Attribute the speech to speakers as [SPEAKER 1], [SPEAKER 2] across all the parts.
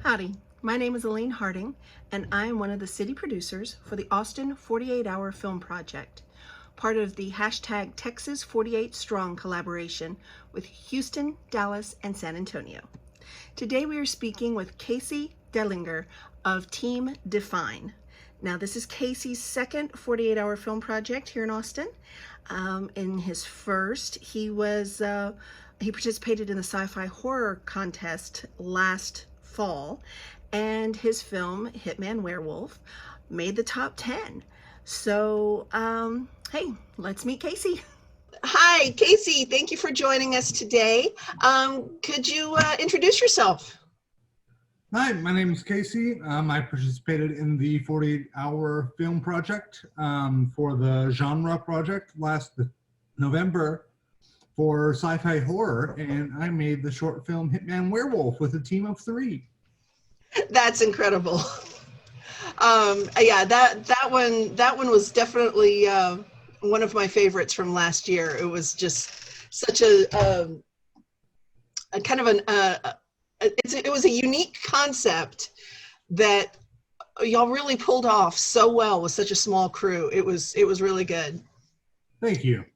[SPEAKER 1] Howdy, my name is Elaine Harding, and I am one of the city producers for the Austin 48-Hour Film Project, part of the hashtag Texas 48 Strong collaboration with Houston, Dallas, and San Antonio. Today we are speaking with Casey Dellinger of Team Defyne. Now, this is Casey's second 48-hour film project here in Austin. In his first, he participated in the sci-fi horror contest last fall, and his film Hitman Werewolf made the top 10. So, hey, let's meet Casey. Hi, Casey. Thank you for joining us today. Could you introduce yourself?
[SPEAKER 2] Hi, my name is Casey. I participated in the 48-hour film project for the genre project last November for sci-fi horror, and I made the short film Hitman Werewolf with a team of 3.
[SPEAKER 1] That's incredible. Yeah, that one was definitely one of my favorites from last year. It was just such a kind of an it was a unique concept that y'all really pulled off so well with such a small crew. It was really good.
[SPEAKER 2] Thank you.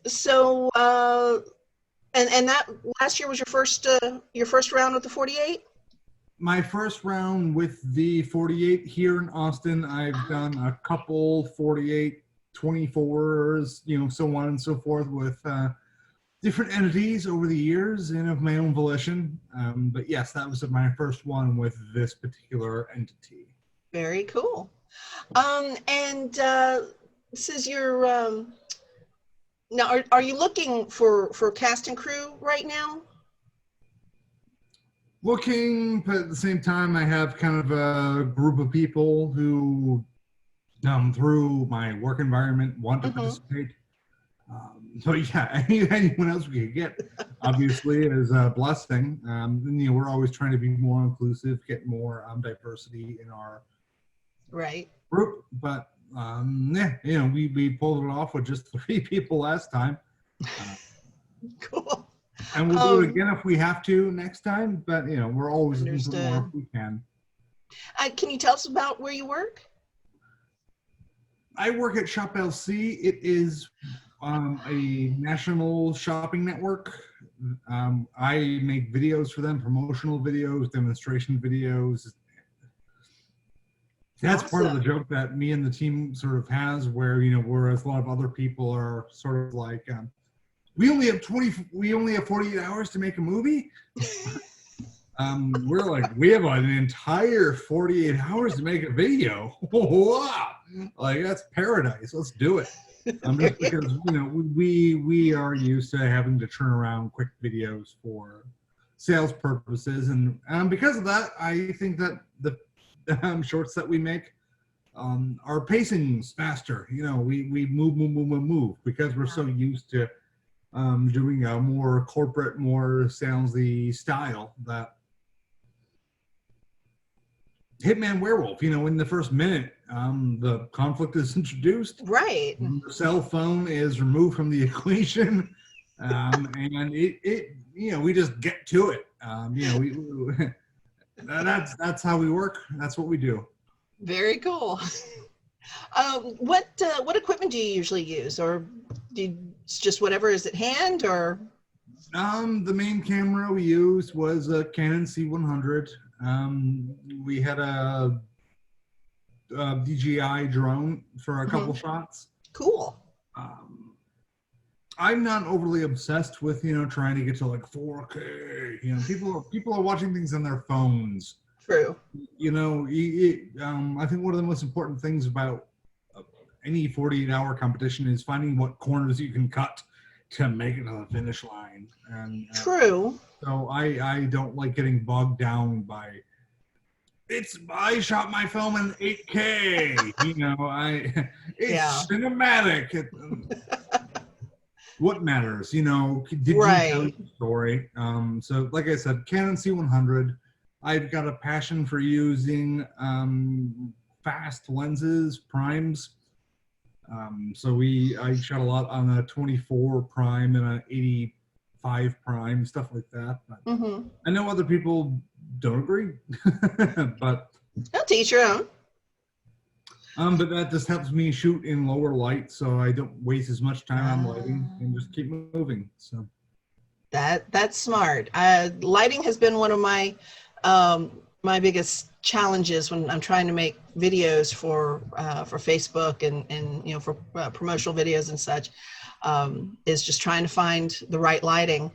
[SPEAKER 1] So and that last year was your first round with the 48?
[SPEAKER 2] My first round with the 48 here in Austin. I've done a couple 48, 24s, so on and so forth with different entities over the years and of my own volition. But yes, that was my first one with this particular entity.
[SPEAKER 1] Very cool. And this is your now are you looking for cast and crew right now?
[SPEAKER 2] Looking, but at the same time, I have kind of a group of people who, through my work environment, want to participate. So yeah, anyone else we could get, obviously, is a blessing. We're always trying to be more inclusive, get more diversity in our group. But yeah, we pulled it off with just 3 people last time.
[SPEAKER 1] Cool.
[SPEAKER 2] And we'll do it again if we have to next time. But we're always looking for more if we can.
[SPEAKER 1] Can you tell us about where you work?
[SPEAKER 2] I work at Shop LC. It is a national shopping network. I make videos for them, promotional videos, demonstration videos. That's awesome. Part of the joke that me and the team sort of has, where whereas a lot of other people are sort of like, we only have 48 hours to make a movie. We're like, we have an entire 48 hours to make a video. Wow, like that's paradise. Let's do it. Just because we are used to having to turn around quick videos for sales purposes, and because of that, I think that the shorts that we make, our pacing's faster. We move because we're so used to doing a more corporate, more salesy style. That Hitman Werewolf, in the first minute, the conflict is introduced. Right. The cell phone is removed from the equation, and we just get to it. That's how we work. That's what we do. Very cool. What equipment do you usually use, or just whatever is at hand, or? The main camera we used was a Canon C100. We had a DJI drone for a couple shots. Cool. I'm not overly obsessed with trying to get to like 4K. People are watching things on their phones. True. I think one of the most important things about any 48-hour competition is finding what corners you can cut to make it to the finish line. And true. So I don't like getting bogged down by I shot my film in 8K. It's cinematic. What matters? Did you tell the story? So like I said, Canon C100. I've got a passion for using fast lenses, primes. So I shot a lot on a 24 prime and an 85 prime, stuff like that. But I know other people don't agree. But
[SPEAKER 1] I'll teach your own.
[SPEAKER 2] but that just helps me shoot in lower light, so I don't waste as much time on lighting and just keep moving. So
[SPEAKER 1] That's smart. Lighting has been one of my my biggest challenges when I'm trying to make videos for Facebook and you know, for promotional videos and such, is just trying to find the right lighting.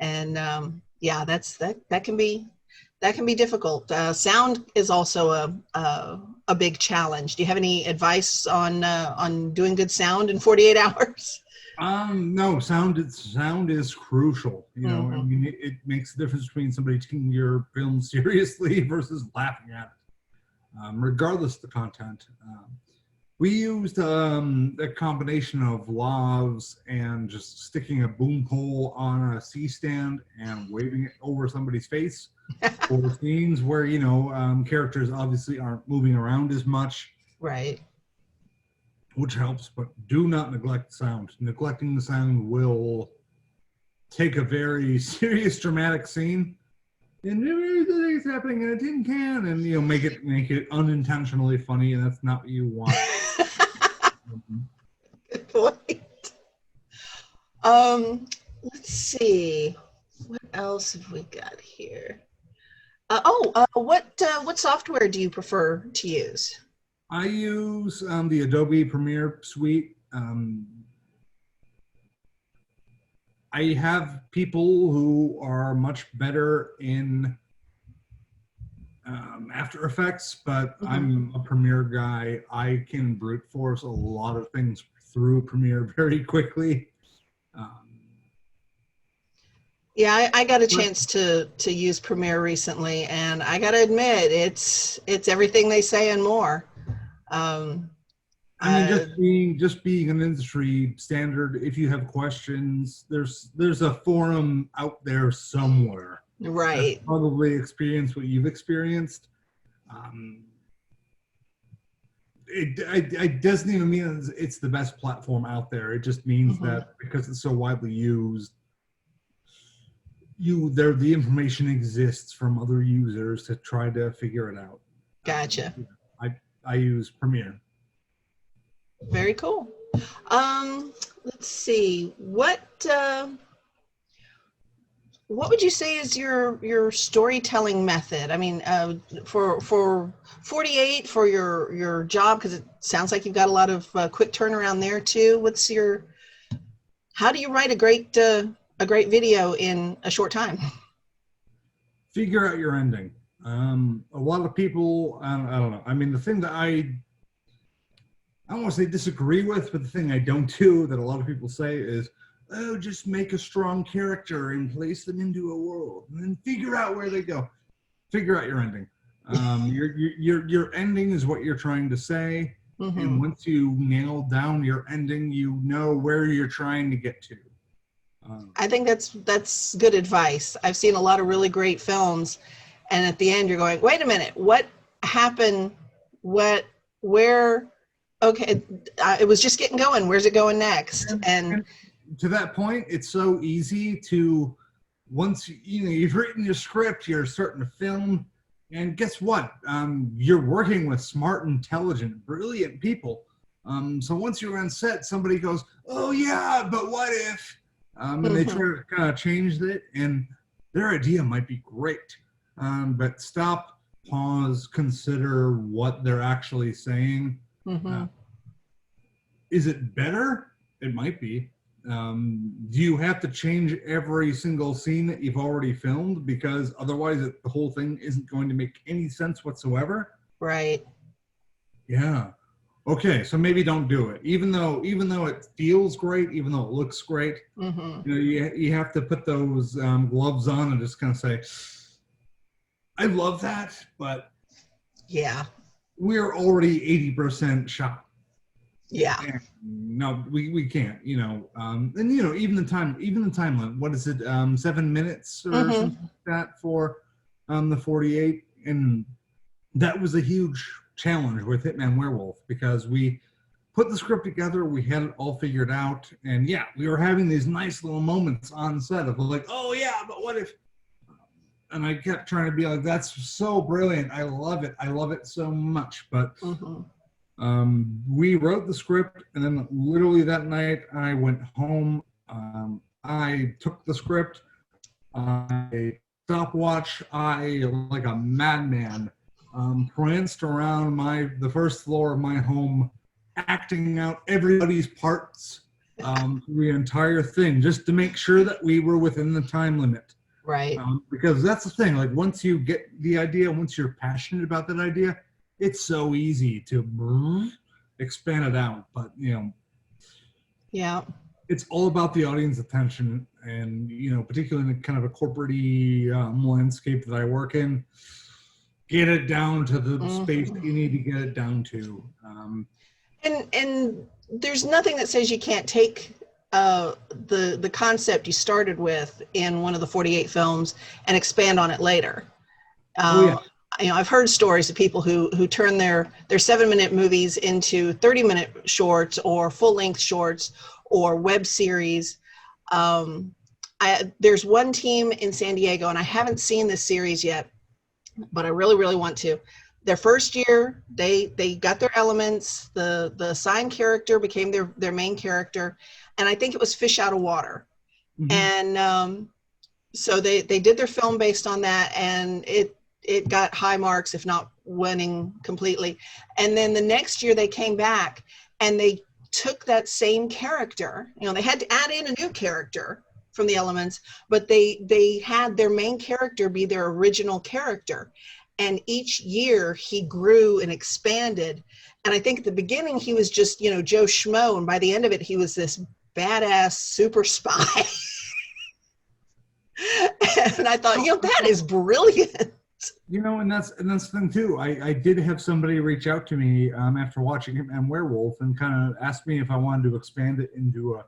[SPEAKER 1] And yeah, that can be difficult. Sound is also a big challenge. Do you have any advice on doing good sound in 48 hours?
[SPEAKER 2] no, sound is crucial. You know, I mean, it makes a difference between somebody taking your film seriously versus laughing at it, regardless of the content. We used a combination of lavs and just sticking a boom pole on a C-stand and waving it over somebody's face for scenes where, you know, characters obviously aren't moving around as much.
[SPEAKER 1] Right.
[SPEAKER 2] Which helps, but do not neglect sound. Neglecting the sound will take a very serious, dramatic scene and everything's happening in a tin can, and you know, make it unintentionally funny, and that's not what you want.
[SPEAKER 1] Good point. Let's see, what else have we got here? What software do you prefer to use?
[SPEAKER 2] I use the Adobe Premiere Suite. I have people who are much better in After Effects, but I'm a Premiere guy. I can brute force a lot of things through Premiere very quickly.
[SPEAKER 1] Yeah, I got a chance to use Premiere recently, and I got to admit, it's everything they say and more.
[SPEAKER 2] I mean, just being an industry standard, if you have questions, there's a forum out there somewhere.
[SPEAKER 1] Right.
[SPEAKER 2] That's probably experienced what you've experienced. It doesn't even mean it's the best platform out there. It just means that because it's so widely used, the information exists from other users to try to figure it out.
[SPEAKER 1] Gotcha.
[SPEAKER 2] I use Premiere.
[SPEAKER 1] Very cool. Let's see. What would you say is your storytelling method? I mean, for 48, for your job, because it sounds like you've got a lot of quick turnaround there too. How do you write a great video in a short time?
[SPEAKER 2] Figure out your ending. A lot of people, I don't know. I mean, the thing that I don't want to say disagree with, but the thing I don't do that a lot of people say is, oh, just make a strong character and place them into a world and then figure out where they go. Figure out your ending. Your ending is what you're trying to say. And once you nail down your ending, you know where you're trying to get to.
[SPEAKER 1] I think that's good advice. I've seen a lot of really great films, and at the end you're going, wait a minute, what happened? Where? Okay, it was just getting going. Where's it going next? And
[SPEAKER 2] to that point, it's so easy to, once you've written your script, you're starting to film, and guess what? You're working with smart, intelligent, brilliant people. So once you're on set, somebody goes, oh yeah, but what if? And they try to kind of change it, and their idea might be great. But stop, pause, consider what they're actually saying. Is it better? It might be. Do you have to change every single scene that you've already filmed? Because otherwise the whole thing isn't going to make any sense whatsoever.
[SPEAKER 1] Right.
[SPEAKER 2] Yeah. Okay, so maybe don't do it. Even though it feels great, even though it looks great, you have to put those gloves on and just kind of say, I love that, but
[SPEAKER 1] yeah,
[SPEAKER 2] we're already 80% shot.
[SPEAKER 1] Yeah.
[SPEAKER 2] And no, we can't. And even the timeline. What is it? 7 minutes or something like that for the 48, and that was a huge challenge with Hitman Werewolf because we put the script together, we had it all figured out, and yeah, we were having these nice little moments on set of like, oh yeah, but what if? and I kept trying to be like, that's so brilliant. I love it. I love it so much. But we wrote the script, and then literally that night I went home. I took the script. I stopwatch. I, like a madman, pranced around the first floor of my home, acting out everybody's parts, the entire thing, just to make sure that we were within the time limit.
[SPEAKER 3] Right.
[SPEAKER 2] Because that's the thing. Like, once you get the idea, once you're passionate about that idea, it's so easy to expand it out. But
[SPEAKER 3] Yeah.
[SPEAKER 2] it's all about the audience attention, and particularly in kind of a corporate-y landscape that I work in, get it down to the space that you need to get it down to.
[SPEAKER 3] And there's nothing that says you can't take the concept you started with in one of the 48 films and expand on it later. I've heard stories of people who turn their 7-minute movies into 30-minute shorts or full-length shorts or web series. There's one team in San Diego, and I haven't seen this series yet, but I really, really want to. Their first year, they got their elements. The assigned character became their main character, and I think it was Fish Out of Water. And so they did their film based on that, and it got high marks, if not winning completely. And then the next year they came back and they took that same character. They had to add in a new character from the elements, but they had their main character be their original character. And each year he grew and expanded. And I think at the beginning he was just, Joe Schmo. And by the end of it, he was this badass super spy. And I thought, that is brilliant.
[SPEAKER 2] And that's the thing too. I did have somebody reach out to me after watching him and Werewolf and kind of asked me if I wanted to expand it into a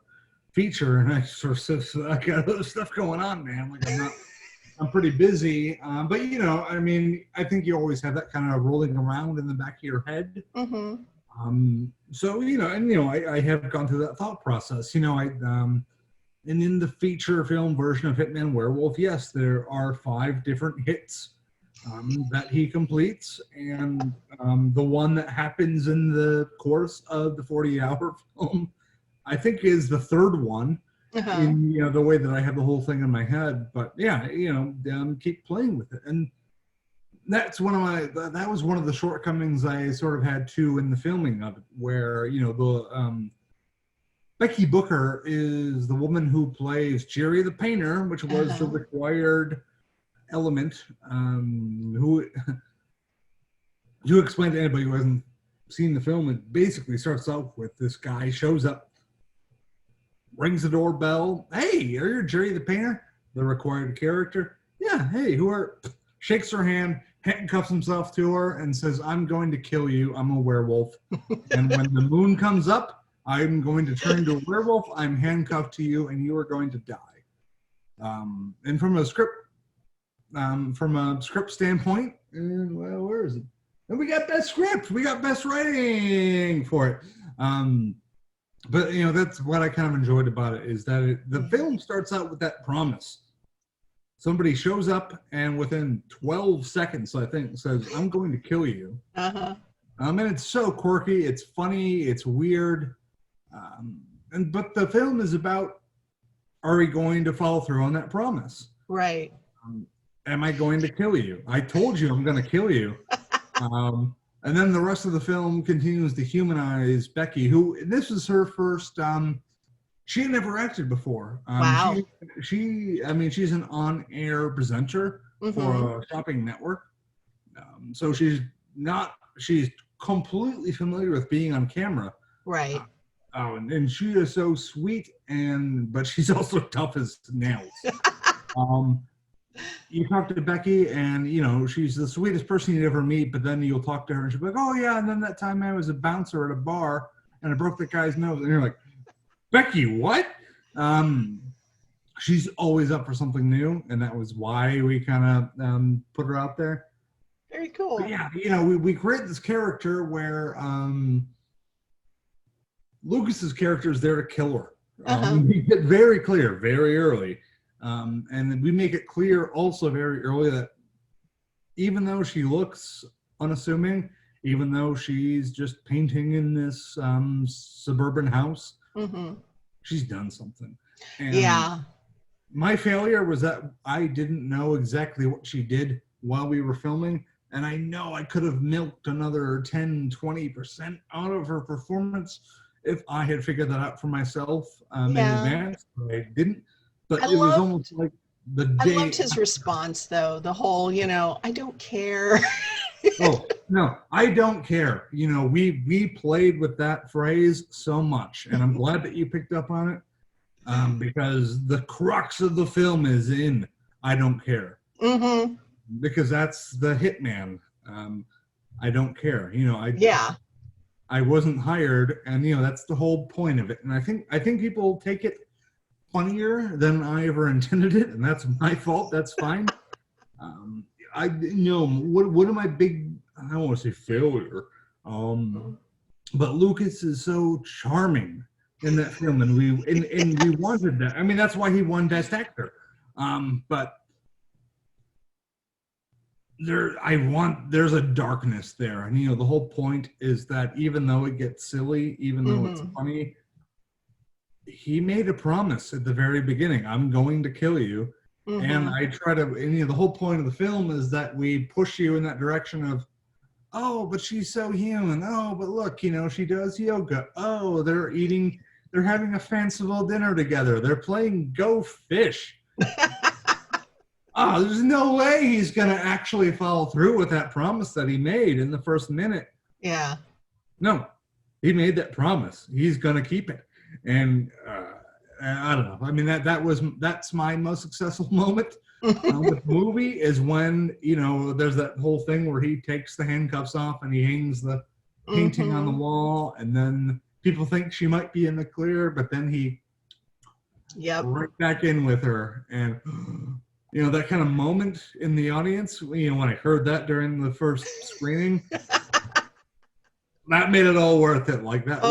[SPEAKER 2] feature. And I sort of said, I got other stuff going on, man. Like, I'm pretty busy. But I think you always have that kind of rolling around in the back of your head. So, I have gone through that thought process. And in the feature film version of Hitman Werewolf, yes, there are 5 different hits that he completes, and the one that happens in the course of the 48-hour film, I think, is the third one. In the way that I have the whole thing in my head. But keep playing with it, and that's that was one of the shortcomings I sort of had too in the filming of it, where the Becky Booker is the woman who plays Jerry the Painter, which was the required element. Who explained to anybody who hasn't seen the film, it basically starts out with this guy shows up, rings the doorbell. Hey, are you Jerry the Painter? The required character. Yeah, hey, shakes her hand, handcuffs himself to her, and says, I'm going to kill you. I'm a werewolf. And when the moon comes up, I'm going to turn into a werewolf. I'm handcuffed to you, and you are going to die. And from a script standpoint, well, where is it? And we got best script. We got best writing for it. But that's what I kind of enjoyed about it, is that the film starts out with that promise. Somebody shows up and within 12 seconds, I think, says, I'm going to kill you. And it's so quirky, it's funny, it's weird. But the film is about, are we going to follow through on that promise?
[SPEAKER 3] Right.
[SPEAKER 2] Am I going to kill you? I told you I'm going to kill you. And then the rest of the film continues to humanize Becky, who, this is her first, she had never acted before.
[SPEAKER 3] Wow.
[SPEAKER 2] She's an on-air presenter for a shopping network. So she's completely familiar with being on camera.
[SPEAKER 3] Right.
[SPEAKER 2] And she is so sweet, but she's also tough as nails. You talk to Becky, and she's the sweetest person you'd ever meet. But then you'll talk to her, and she'll be like, "Oh yeah." And then that time I was a bouncer at a bar, and I broke the guy's nose. And you're like, "Becky, what?" She's always up for something new, and that was why we kind of put her out there.
[SPEAKER 3] Very cool.
[SPEAKER 2] But yeah, we create this character where Lucas's character is there to kill her. We get very clear very early And we make it clear also very early that even though she looks unassuming, even though she's just painting in this suburban house, she's done something. And
[SPEAKER 3] Yeah.
[SPEAKER 2] my failure was that I didn't know exactly what she did while we were filming. And I know I could have milked another 10, 20% out of her performance if I had figured that out for myself in advance. But I didn't. But it was almost like the day.
[SPEAKER 3] I loved his response, though. The whole, I don't care.
[SPEAKER 2] Oh, no, I don't care. We played with that phrase so much. And I'm glad that you picked up on it. Because the crux of the film is in I don't care. Because that's the hitman. I don't care. I wasn't hired, and that's the whole point of it. And I think people take it funnier than I ever intended it, and that's my fault. That's fine. One of my big, I don't want to say failure, but Lucas is so charming in that film, and we wanted that. I mean, that's why he won Best Actor. But there's a darkness there, and the whole point is that even though it gets silly, even though it's funny, he made a promise at the very beginning: I'm going to kill you. And I try to, and the whole point of the film is that we push you in that direction of, oh, but she's so human. Oh, but look, she does yoga. Oh, they're having a fanciful dinner together. They're playing Go Fish. Oh, there's no way he's going to actually follow through with that promise that he made in the first minute.
[SPEAKER 3] Yeah.
[SPEAKER 2] No, he made that promise. He's going to keep it. And I don't know. I mean, that's my most successful moment with the movie is when, there's that whole thing where he takes the handcuffs off and he hangs the painting on the wall, and then people think she might be in the clear, but then he right back in with her. And that kind of moment in the audience, when I heard that during the first screening, that made it all worth it. Like that.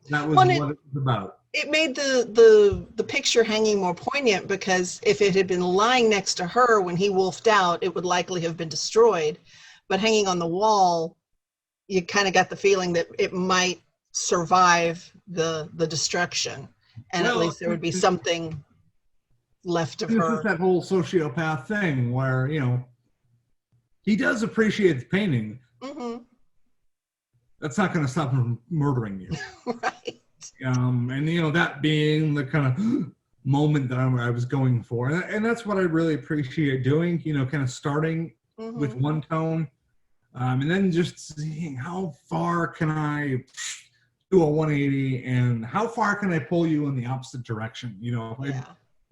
[SPEAKER 2] That was what it was about.
[SPEAKER 3] It made the picture hanging more poignant, because if it had been lying next to her when he wolfed out, it would likely have been destroyed. But hanging on the wall, you kind of got the feeling that it might survive the destruction, and at least there would be something left of her.
[SPEAKER 2] It's that whole sociopath thing where he does appreciate the painting. That's not going to stop him from murdering you.
[SPEAKER 3] Right.
[SPEAKER 2] And that being the kind of moment that I was going for, and that's what I really appreciate doing. Kind of starting with one tone, and then just seeing how far can I do a 180, and how far can I pull you in the opposite direction.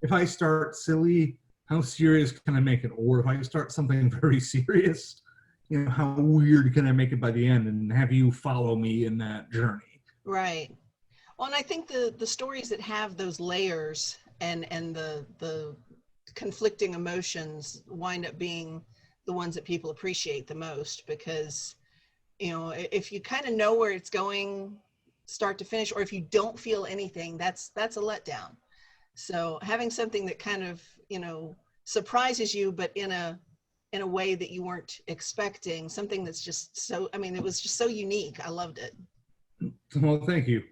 [SPEAKER 2] If I start silly, how serious can I make it? Or if I start something very serious, how weird can I make it by the end, and have you follow me in that journey?
[SPEAKER 3] Right. Well, and I think the stories that have those layers and the conflicting emotions wind up being the ones that people appreciate the most, because, if you kind of know where it's going start to finish, or if you don't feel anything, that's a letdown. So having something that kind of, surprises you, but in a way that you weren't expecting, something that's just so, it was just so unique. I loved it.
[SPEAKER 2] Well, thank you.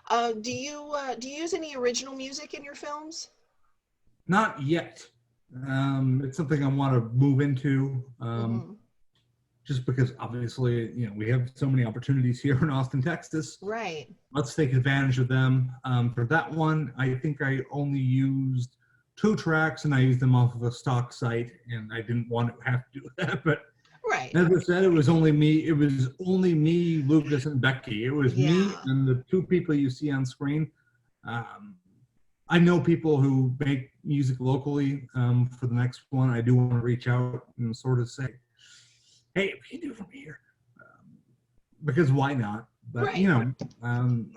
[SPEAKER 3] Do you use any original music in your films?
[SPEAKER 2] Not yet. It's something I want to move into. Just because obviously, we have so many opportunities here in Austin, Texas.
[SPEAKER 3] Right.
[SPEAKER 2] Let's take advantage of them. For that one, I think I only used 2 tracks, and I used them off of a stock site, and I didn't want to have to do that. But
[SPEAKER 3] right.
[SPEAKER 2] As I said, it was only me. It was only me, Lucas, and Becky. It was me and the 2 people you see on screen. I know people who make music locally. For the next one, I do want to reach out and sort of say, hey, if you do from here, because why not? But
[SPEAKER 3] right.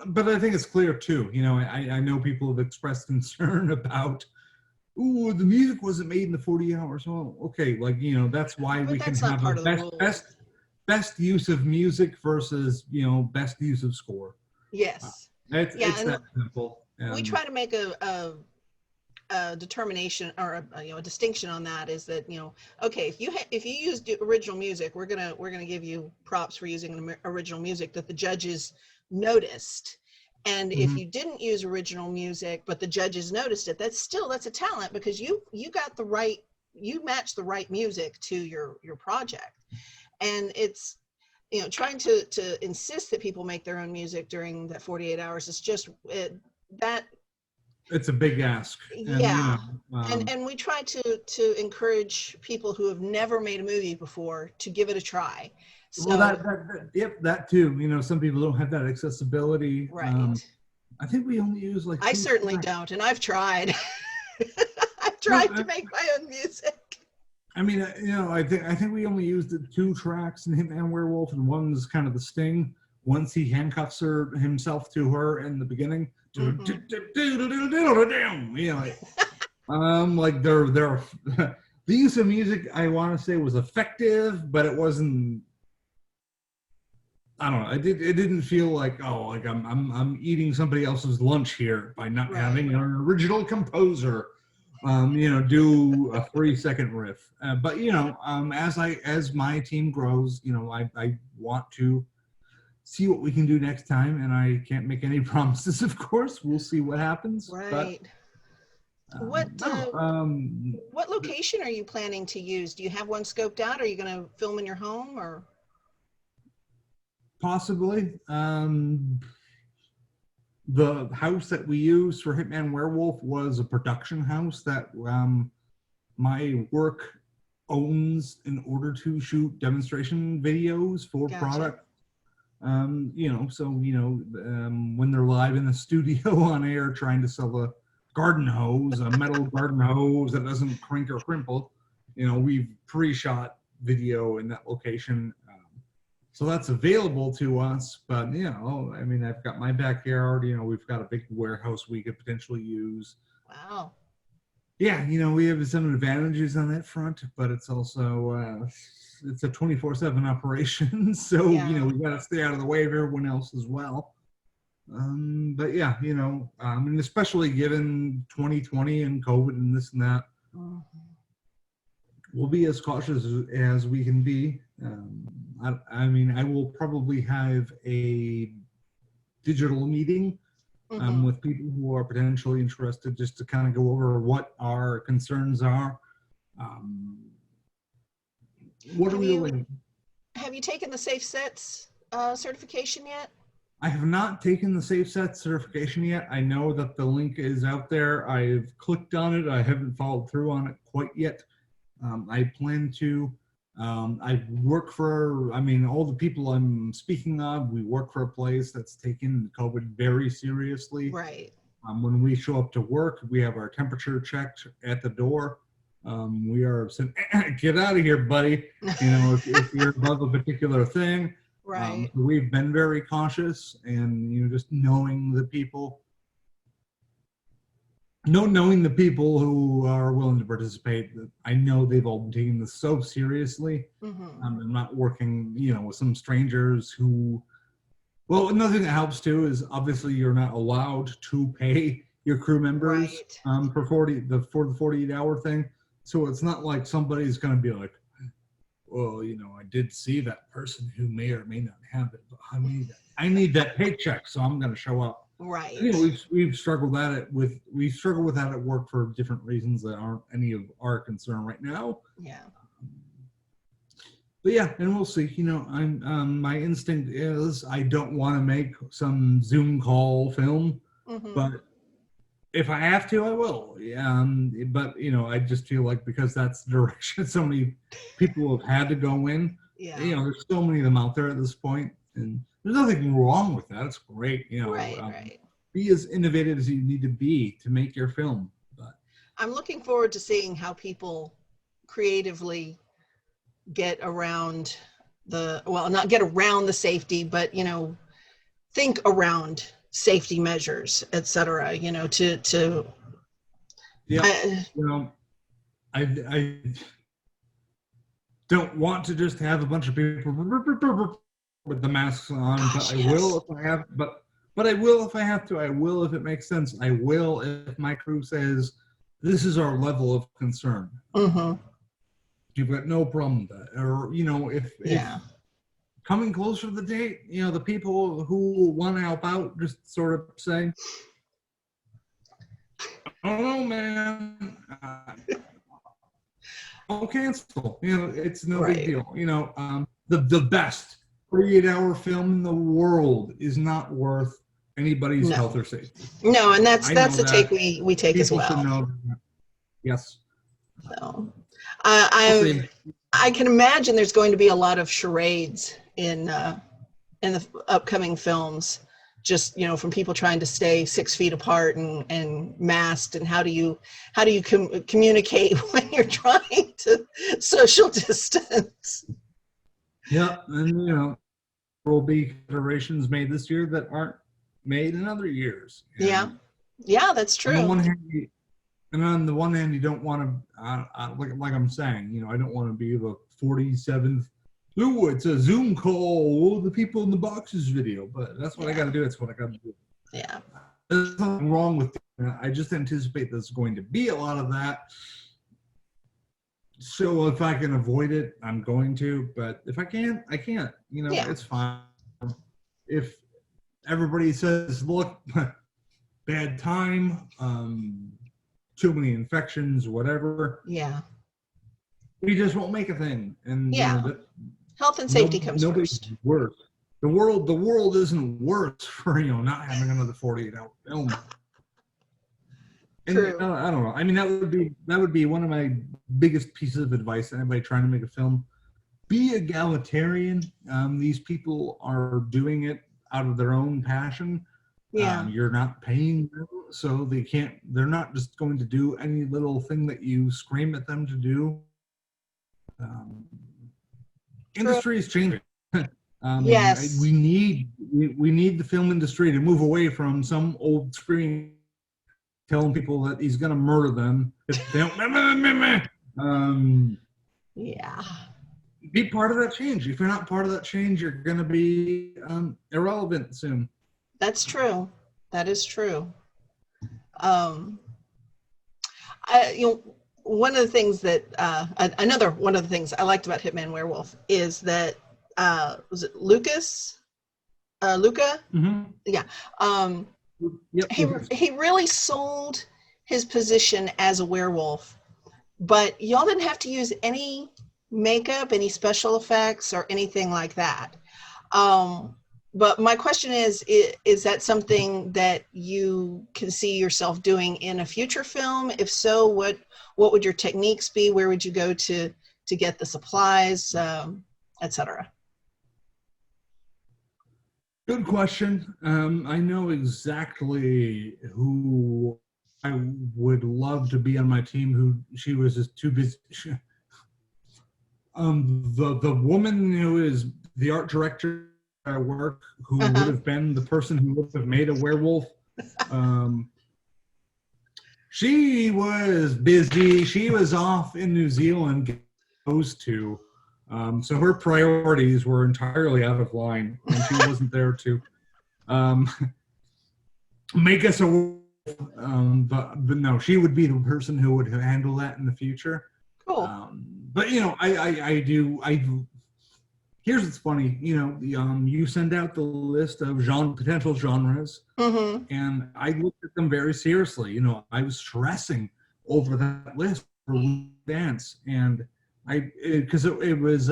[SPEAKER 2] But I think it's clear too. I know people have expressed concern about, ooh, the music wasn't made in the 40 hours. Well, okay, that's why we can have a best use of music versus best use of score.
[SPEAKER 3] Yes.
[SPEAKER 2] It's that simple.
[SPEAKER 3] We try to make determination or a distinction on that is that, okay, if you use original music, we're gonna give you props for using original music that the judges noticed. And if you didn't use original music but the judges noticed it, that's a talent, because you match the right music to your project. And it's, trying to insist that people make their own music during that 48 hours is just
[SPEAKER 2] it's a big ask.
[SPEAKER 3] Yeah. And we try to encourage people who have never made a movie before to give it a try. So,
[SPEAKER 2] well, that too. Some people don't have that accessibility.
[SPEAKER 3] Right.
[SPEAKER 2] I think we only use
[SPEAKER 3] I certainly don't, and I've tried. I've tried to make my own music.
[SPEAKER 2] I mean, I think we only used 2 tracks in Hitman Werewolf, and one's kind of the sting. Once he handcuffs himself to her in the beginning. Like they're the use of music, I want to say, was effective, but it wasn't. I don't know. It didn't feel like, I'm eating somebody else's lunch here by not having an original composer, do a 3-second riff. But as my team grows, I want to see what we can do next time, and I can't make any promises, of course. We'll see what happens.
[SPEAKER 3] Right. But, what location are you planning to use? Do you have one scoped out? Are you going to film in your home, or?
[SPEAKER 2] Possibly. The house that we used for Hitman Werewolf was a production house that my work owns in order to shoot demonstration videos for product. When they're live in the studio on air trying to sell a garden hose, a metal garden hose that doesn't crink or crimple, we've pre-shot video in that location. So that's available to us, but I've got my backyard, we've got a big warehouse we could potentially use.
[SPEAKER 3] Wow.
[SPEAKER 2] Yeah, we have some advantages on that front, but it's also, it's a 24/7 operation. So, we got to stay out of the way of everyone else as well. But yeah, and especially given 2020 and COVID and this and that, we'll be as cautious as we can be. I will probably have a digital meeting with people who are potentially interested, just to kind of go over what our concerns are. What are we doing?
[SPEAKER 3] Have you taken the Safe Sets certification yet?
[SPEAKER 2] I have not taken the Safe Sets certification yet. I know that the link is out there. I've clicked on it. I haven't followed through on it quite yet. I plan to. I work for, all the people I'm speaking of, we work for a place that's taken COVID very seriously.
[SPEAKER 3] Right.
[SPEAKER 2] When we show up to work, we have our temperature checked at the door. We are saying, get out of here, buddy. If you're above a particular thing.
[SPEAKER 3] Right.
[SPEAKER 2] We've been very cautious, and just knowing the people. Knowing the people who are willing to participate, I know they've all been taking this so seriously. I'm not working, with some strangers who. Well, another thing that helps too is obviously you're not allowed to pay your crew members for the 48-hour thing. So it's not like somebody's going to be like, well, I did see that person who may or may not have it, but I need that paycheck, so I'm going to show up.
[SPEAKER 3] Right.
[SPEAKER 2] We've struggled with that at work for different reasons that aren't any of our concern right now.
[SPEAKER 3] Yeah.
[SPEAKER 2] But yeah, and we'll see. My instinct is I don't want to make some Zoom call film, but if I have to, I will. But I just feel like because that's the direction so many people have had to go in.
[SPEAKER 3] Yeah.
[SPEAKER 2] There's so many of them out there at this point, and there's nothing wrong with that. It's great.
[SPEAKER 3] Right.
[SPEAKER 2] Be as innovative as you need to be to make your film. But
[SPEAKER 3] I'm looking forward to seeing how people creatively get around not get around the safety, but think around safety measures, etc. To
[SPEAKER 2] I don't want to just have a bunch of people with the masks on. But I will if I have. But I will if I have to. I will if it makes sense. I will if my crew says this is our level of concern.
[SPEAKER 3] Mm-hmm.
[SPEAKER 2] You've got no problem with that. Or, you know, if coming closer to the date, you know, the people who want to help out just sort of say, I don't know, man. I'll cancel. You know, it's no big deal. You know, the best 48-hour film in the world is not worth anybody's health or safety.
[SPEAKER 3] No, and that's the take we take as well.
[SPEAKER 2] People should know that. Yes.
[SPEAKER 3] So, I can imagine there's going to be a lot of charades in the upcoming films. Just, you know, from people trying to stay 6 feet apart and masked, and how do you communicate when you're trying to social distance?
[SPEAKER 2] Yeah, and you know, there will be considerations made this year that aren't made in other years. And
[SPEAKER 3] yeah, that's true.
[SPEAKER 2] On the one hand, you don't want to, like I'm saying, you know, I don't want to be the 47th. Ooh, it's a Zoom call. The people in the boxes video, but that's what I got to do. It's what I got to do.
[SPEAKER 3] Yeah.
[SPEAKER 2] There's nothing wrong with it. I just anticipate there's going to be a lot of that. So if I can avoid it, I'm going to. But if I can't, I can't. You know, it's fine. If everybody says, look, bad time, too many infections, whatever.
[SPEAKER 3] Yeah.
[SPEAKER 2] We just won't make a thing. And you know,
[SPEAKER 3] health and safety comes first.
[SPEAKER 2] Worse. The world isn't worse for, you know, not having another 48-hour film. And
[SPEAKER 3] True.
[SPEAKER 2] I don't know. I mean, that would be one of my biggest pieces of advice to anybody trying to make a film. Be egalitarian. These people are doing it out of their own passion.
[SPEAKER 3] Yeah.
[SPEAKER 2] You're not paying them, so they're not just going to do any little thing that you scream at them to do. Industry is changing.
[SPEAKER 3] Yes.
[SPEAKER 2] We need the film industry to move away from some old screen telling people that he's going to murder them if they don't. Be part of that change. If you're not part of that change, you're going to be irrelevant soon.
[SPEAKER 3] That's true. That is true. One of the things that one of the things I liked about Hitman Werewolf is that was it Luca?
[SPEAKER 2] Mm-hmm.
[SPEAKER 3] Yeah.
[SPEAKER 2] Yep.
[SPEAKER 3] He really sold his position as a werewolf, but y'all didn't have to use any makeup, any special effects, or anything like that. But my question is that something that you can see yourself doing in a future film? If so, what would your techniques be? Where would you go to get the supplies, etc.?
[SPEAKER 2] Good question. I know exactly who I would love to be on my team. Who she was just too busy. The woman who is the art director at work, who would have been the person who would have made a werewolf. She was busy. She was off in New Zealand, supposed to. So her priorities were entirely out of line, and she wasn't there to make us a werewolf. But no, she would be the person who would handle that in the future.
[SPEAKER 3] Cool.
[SPEAKER 2] But you know, I do. Here's what's funny. You know, you send out the list of potential genres, and I looked at them very seriously. You know, I was stressing over that list for dance, and because it was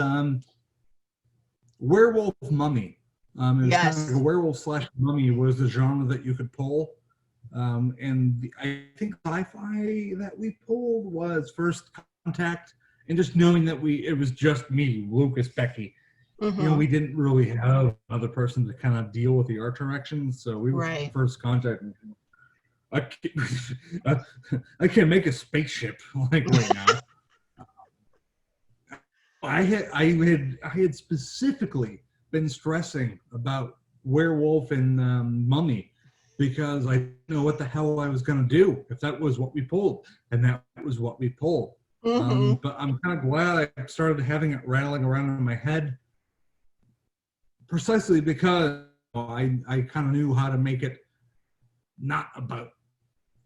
[SPEAKER 2] werewolf mummy. It was kind of like a werewolf / mummy was the genre that you could pull. And I think sci-fi that we pulled was First Contact, and just knowing that it was just me, Lucas, Becky. You know, we didn't really have another person to kind of deal with the art direction, so we were First Contact. I can't make a spaceship like right now. I had specifically been stressing about werewolf and mummy because I didn't know what the hell I was going to do if that was what we pulled, and that was what we pulled. But I'm kind of glad I started having it rattling around in my head, precisely because I kind of knew how to make it not about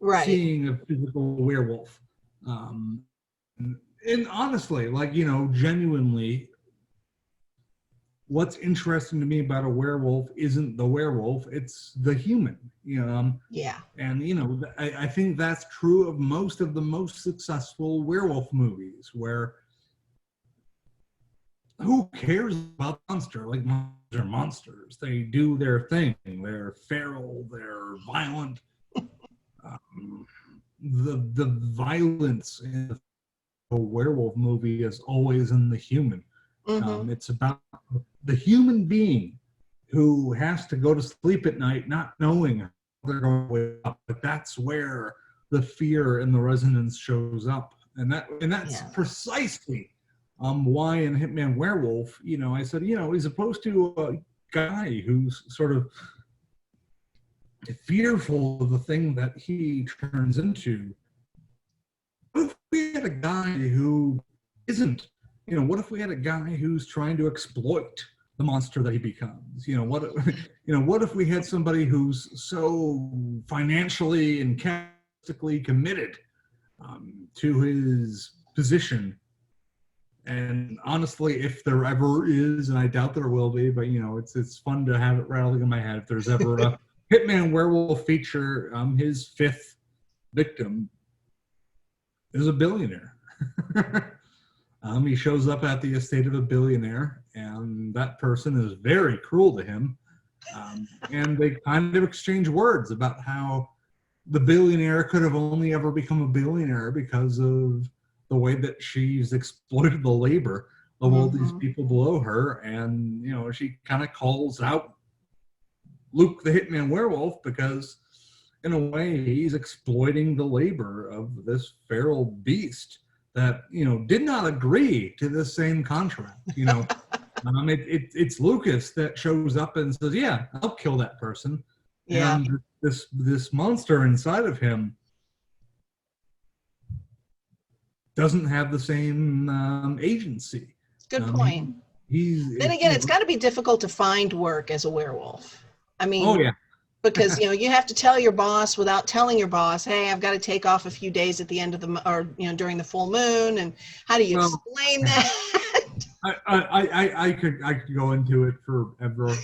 [SPEAKER 3] Right.
[SPEAKER 2] seeing a physical werewolf. And honestly, like, you know, genuinely, what's interesting to me about a werewolf isn't the werewolf, it's the human, you know.
[SPEAKER 3] Yeah.
[SPEAKER 2] And, you know, I think that's true of most successful werewolf movies, where who cares about the monster? Like, monsters are monsters. They do their thing. They're feral. They're violent. The violence in a werewolf movie is always in the human.
[SPEAKER 3] Mm-hmm.
[SPEAKER 2] It's about the human being who has to go to sleep at night not knowing how they're going to wake up. But that's where the fear and the resonance shows up, and that's precisely why in Hitman Werewolf, you know, I said, you know, as opposed to a guy who's sort of fearful of the thing that he turns into, what if we had a guy who isn't? You know, what if we had a guy who's trying to exploit the monster that he becomes? You know, what if we had somebody who's so financially and capitalistically committed to his position? And honestly, if there ever is, and I doubt there will be, but you know, it's fun to have it rattling in my head. If there's ever a Hitman Werewolf feature, his fifth victim is a billionaire. He shows up at the estate of a billionaire, and that person is very cruel to him. And they kind of exchange words about how the billionaire could have only ever become a billionaire because of the way that she's exploited the labor of all these people below her. And, you know, she kind of calls out Luke the Hitman Werewolf because, in a way, he's exploiting the labor of this feral beast that, you know, did not agree to the same contract. You know, it's Lucas that shows up and says, yeah, I'll kill that person.
[SPEAKER 3] Yeah.
[SPEAKER 2] And this monster inside of him doesn't have the same agency.
[SPEAKER 3] Good point. Then again, it's got to be difficult to find work as a werewolf. I mean,
[SPEAKER 2] oh yeah,
[SPEAKER 3] because you know, you have to tell your boss without telling your boss, hey, I've got to take off a few days at the end of the, or you know, during the full moon. And how do you explain that?
[SPEAKER 2] I could go into it forever.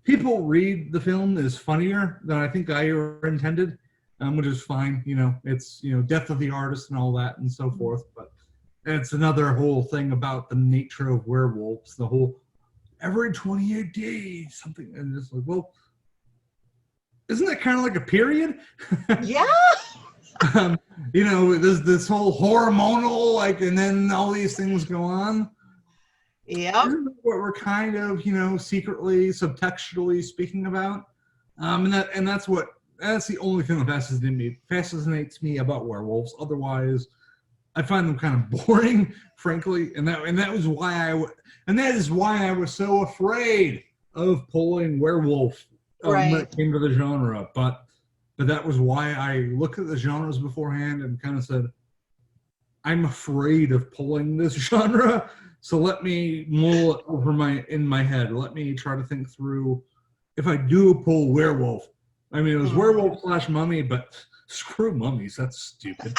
[SPEAKER 2] People read the film as funnier than I think I ever intended, which is fine. You know, it's, you know, death of the artist and all that and so forth. But it's another whole thing about the nature of werewolves. The whole every 28 days something, and it's like, well, isn't that kind of like a period?
[SPEAKER 3] Yeah.
[SPEAKER 2] You know, there's this whole hormonal, like, and then all these things go on.
[SPEAKER 3] Yeah.
[SPEAKER 2] Isn't that what we're kind of, you know, secretly, subtextually speaking about? And that's the only thing that fascinates me about werewolves. Otherwise, I find them kind of boring, frankly, and that is why I was so afraid of pulling werewolf when it came to the genre. But that was why I looked at the genres beforehand and kind of said, I'm afraid of pulling this genre, so let me mull it over in my head. Let me try to think through if I do pull werewolf. I mean, it was werewolf / mummy, but screw mummies. That's stupid.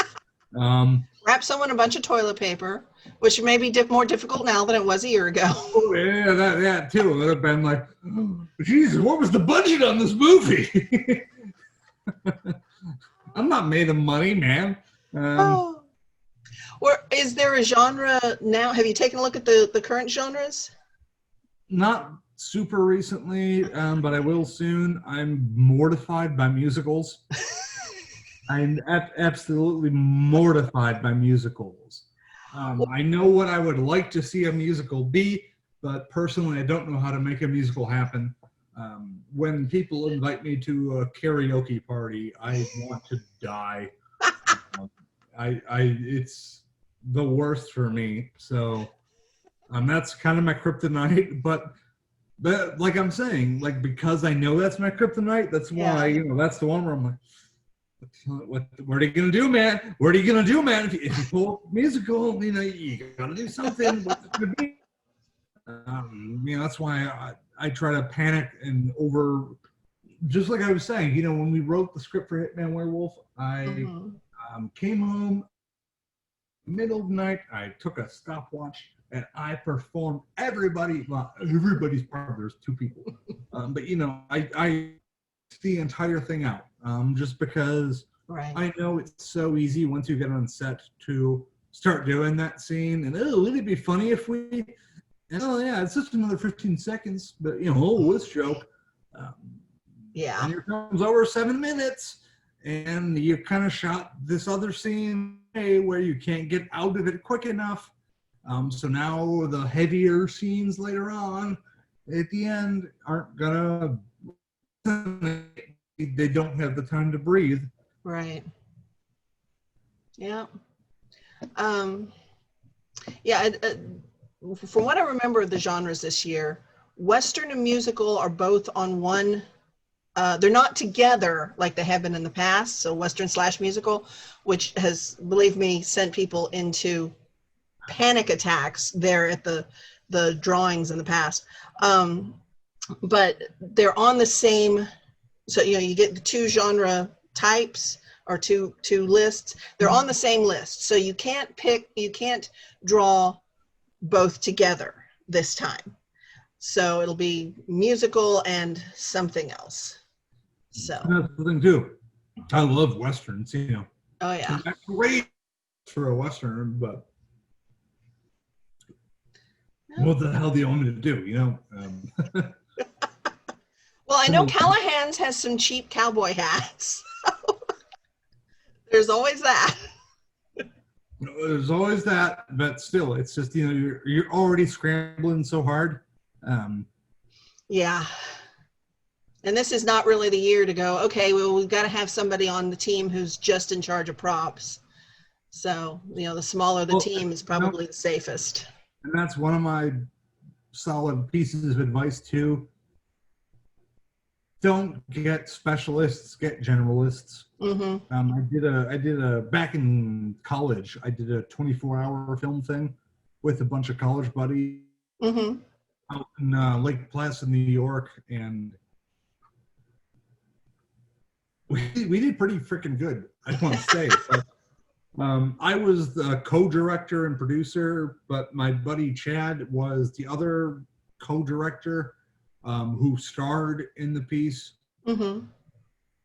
[SPEAKER 3] Wrap someone a bunch of toilet paper, which may be more difficult now than it was a year ago.
[SPEAKER 2] Oh, yeah, that too. It would have been like, oh, Jesus, what was the budget on this movie? I'm not made of money, man.
[SPEAKER 3] Or is there a genre now? Have you taken a look at the current genres?
[SPEAKER 2] Not super recently, but I will soon. I'm mortified by musicals. I'm absolutely mortified by musicals. I know what I would like to see a musical be, but personally, I don't know how to make a musical happen. When people invite me to a karaoke party, I want to die. It's the worst for me. So that's kind of my kryptonite. But like I'm saying, like, because I know that's my kryptonite, that's why, you know, that's the one where I'm like, what are you gonna do, man? What are you gonna do, man? If you pull musical, you know, you gotta do something. What's it gonna be? You know, that's why I try to panic and just like I was saying, you know, when we wrote the script for Hitman Werewolf, I came home middle of the night. I took a stopwatch and I performed everybody's part. There's 2 people, but you know, I the entire thing out, just because I know it's so easy once you get on set to start doing that scene. And would it be funny if we? Oh yeah, it's just another 15 seconds, but you know, this joke. And here comes over 7 minutes, and you kind of shot this other scene where you can't get out of it quick enough. So now the heavier scenes later on at the end aren't gonna. They don't have the time to breathe.
[SPEAKER 3] Right. Yeah. From what I remember of the genres this year, Western and musical are both on one. They're not together like they have been in the past. So Western / musical, which has, believe me, sent people into panic attacks there at the drawings in the past. But they're on the same. So you know, you get the 2 genre types or two lists. They're on the same list. So you can't draw both together this time. So it'll be musical and something else. So
[SPEAKER 2] that's the thing too. I love Westerns, you know.
[SPEAKER 3] Oh yeah.
[SPEAKER 2] That's great for a Western, but what the hell do you want me to do, you know?
[SPEAKER 3] Well, I know Callahan's has some cheap cowboy hats. There's always that.
[SPEAKER 2] There's always that, but still, it's just, you know, you're already scrambling so hard.
[SPEAKER 3] Yeah. And this is not really the year to go, okay, well, we've got to have somebody on the team who's just in charge of props. So, you know, the smaller the team is probably the safest.
[SPEAKER 2] And that's one of my solid pieces of advice too. Don't get specialists, get generalists. I did a back in college, I did a 24-hour film thing with a bunch of college buddies out in Lake Placid, New York, and we did pretty freaking good, I want to say. But, I was the co-director and producer, but my buddy Chad was the other co-director who starred in the piece.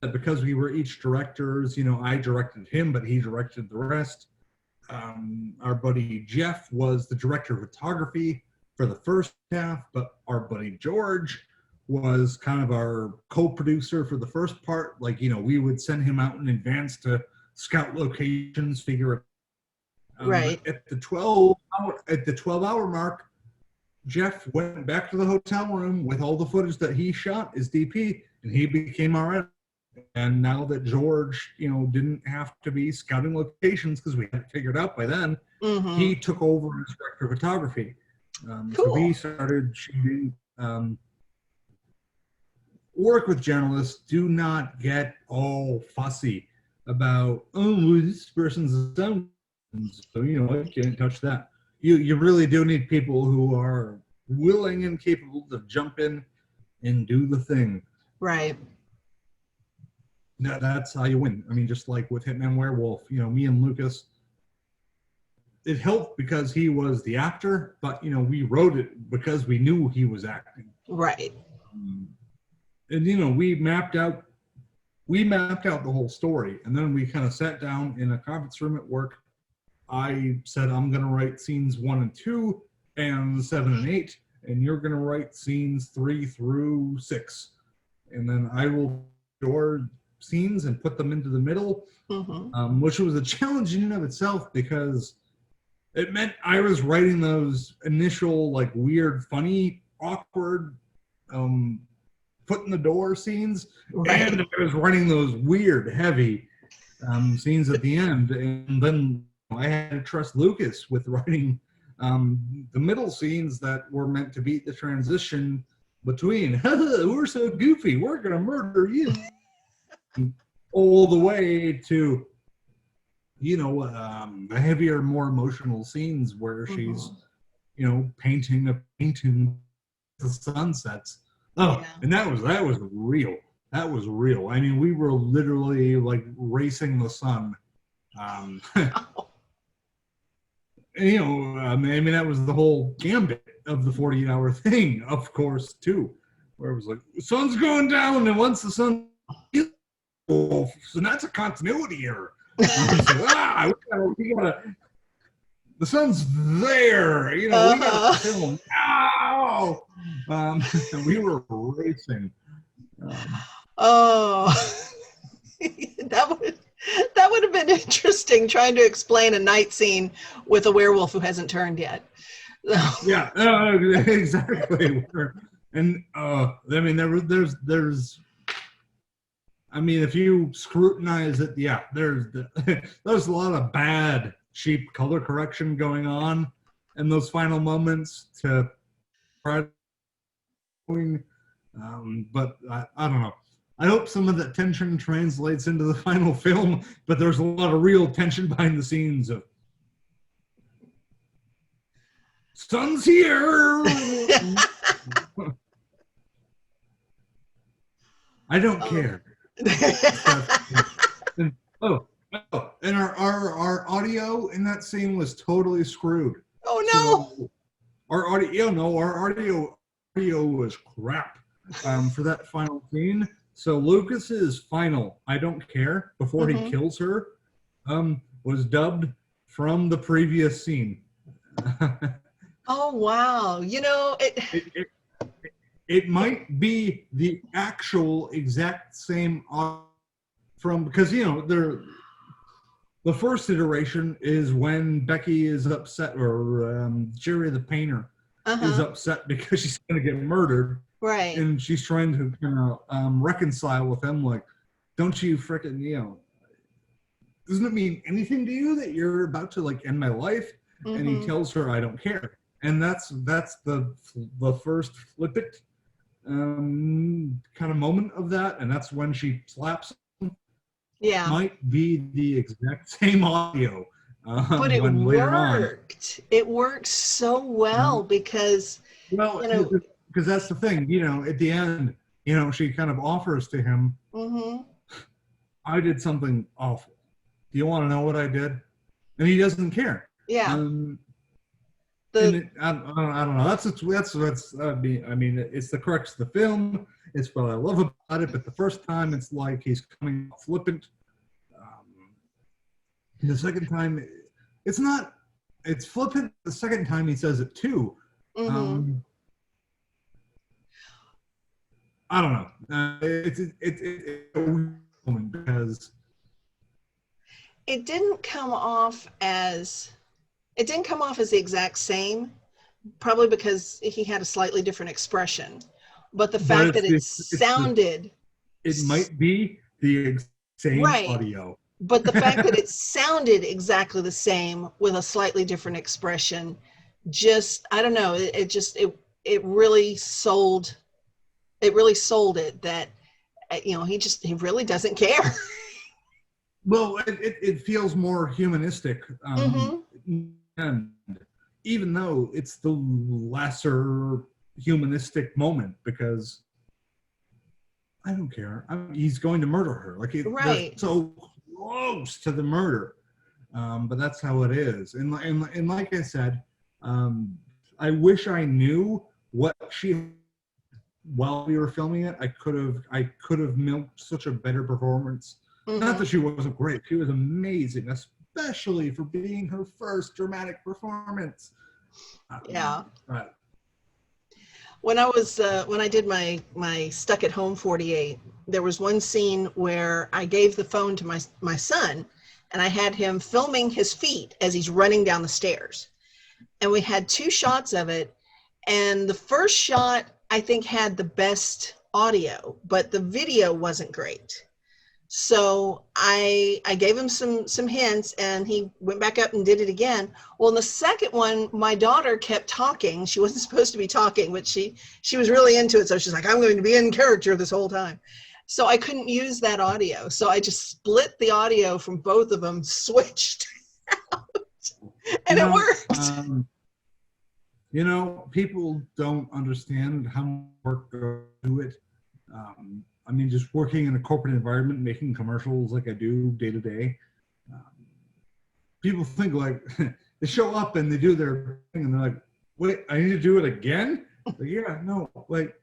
[SPEAKER 2] Because we were each directors, you know, I directed him, but he directed the rest. Our buddy Jeff was the director of photography for the first half, but our buddy George was kind of our co-producer for the first part. Like, you know, we would send him out in advance to scout locations, figure it out.
[SPEAKER 3] Right.
[SPEAKER 2] At the 12-hour mark, Jeff went back to the hotel room with all the footage that he shot as DP, and he became our editor. And now that George, you know, didn't have to be scouting locations because we had it figured out by then, he took over as director of photography. So we started shooting. Work with journalists. Do not get all fussy about, oh, this person's a sound, so you know, I can't touch that. You really do need people who are willing and capable to jump in and do the thing.
[SPEAKER 3] Right.
[SPEAKER 2] That's how you win. I mean, just like with Hitman Werewolf, you know, me and Lucas, it helped because he was the actor, but you know, we wrote it because we knew he was acting.
[SPEAKER 3] Right.
[SPEAKER 2] And you know, we mapped out the whole story, and then we kind of sat down in a conference room at work. I said, I'm going to write scenes 1 and 2 and 7 and 8, and you're going to write scenes 3 through 6. And then I will door scenes and put them into the middle, which was a challenge in and of itself because it meant I was writing those initial, like, weird, funny, awkward, foot in the door scenes, and I was writing those weird, heavy scenes at the end. And then I had to trust Lucas with writing the middle scenes that were meant to beat the transition between, we're so goofy, we're going to murder you, all the way to, you know, the heavier, more emotional scenes where she's, you know, painting a painting the sunsets. Oh, yeah. And that was real. that was real. I mean, we were literally like racing the sun. You know, I mean, that was the whole gambit of the 48-hour thing, of course, too, where it was like, the sun's going down, and once the sun, so that's a continuity error. So, we gotta, the sun's there, you know, we gotta film now. And we were racing.
[SPEAKER 3] That would have been interesting, trying to explain a night scene with a werewolf who hasn't turned yet.
[SPEAKER 2] Yeah, exactly. And I mean, there's I mean, if you scrutinize it, yeah, there's a lot of bad, cheap color correction going on in those final moments to try. But I don't know. I hope some of that tension translates into the final film, but there's a lot of real tension behind the scenes of sun's here. I don't care. And our audio in that scene was totally screwed.
[SPEAKER 3] Oh no!
[SPEAKER 2] So our audio was crap for that final scene. So Lucas's final "I don't care" before he kills her was dubbed from the previous scene.
[SPEAKER 3] Oh wow! You know
[SPEAKER 2] it might be the actual exact same from, because you know the first iteration is when Becky is upset, or Jerry the painter is upset because she's going to get murdered.
[SPEAKER 3] Right.
[SPEAKER 2] And she's trying to reconcile with him, like, don't you frickin', you know, doesn't it mean anything to you that you're about to like end my life? And he tells her, I don't care. And that's the first flippant kind of moment of that, and that's when she slaps him.
[SPEAKER 3] Yeah.
[SPEAKER 2] Might be the exact same audio.
[SPEAKER 3] But it worked. It worked so well because,
[SPEAKER 2] well,
[SPEAKER 3] you know,
[SPEAKER 2] because that's the thing, you know, at the end, you know, she kind of offers to him, I did something awful. Do you want to know what I did? And he doesn't care.
[SPEAKER 3] Yeah.
[SPEAKER 2] I don't know. That's I mean, it's the crux of the film. It's what I love about it. But the first time, it's like he's coming flippant. The second time, it's not. It's flippant. The second time, he says it too. I don't know. It's a weird moment because
[SPEAKER 3] it didn't come off as the exact same, probably because he had a slightly different expression. But the fact that it sounded,
[SPEAKER 2] it might be the same audio.
[SPEAKER 3] But the fact that it sounded exactly the same with a slightly different expression, just, I don't know, it really sold. It really sold it that, you know, he really doesn't care.
[SPEAKER 2] Well, it feels more humanistic, and even though it's the lesser humanistic moment, because I don't care. He's going to murder her. Like, they're so close to the murder, but that's how it is. And like I said, I wish I knew what she. While we were filming it, I could have milked such a better performance. Not that she wasn't great; she was amazing, especially for being her first dramatic performance.
[SPEAKER 3] Yeah.
[SPEAKER 2] Right.
[SPEAKER 3] When I did my Stuck at Home 48, there was one scene where I gave the phone to my son, and I had him filming his feet as he's running down the stairs, and we had 2 shots of it, and the first shot I think had the best audio, but the video wasn't great. So I gave him some hints, and he went back up and did it again. Well, in the second one, my daughter kept talking. She wasn't supposed to be talking, but she was really into it. So she's like, I'm going to be in character this whole time. So I couldn't use that audio. So I just split the audio from both of them, switched out, and it worked.
[SPEAKER 2] You know, people don't understand how much work goes into it. I mean, just working in a corporate environment, making commercials like I do day to day, people think like they show up and they do their thing and they're like, wait, I need to do it again? Like, yeah, no, like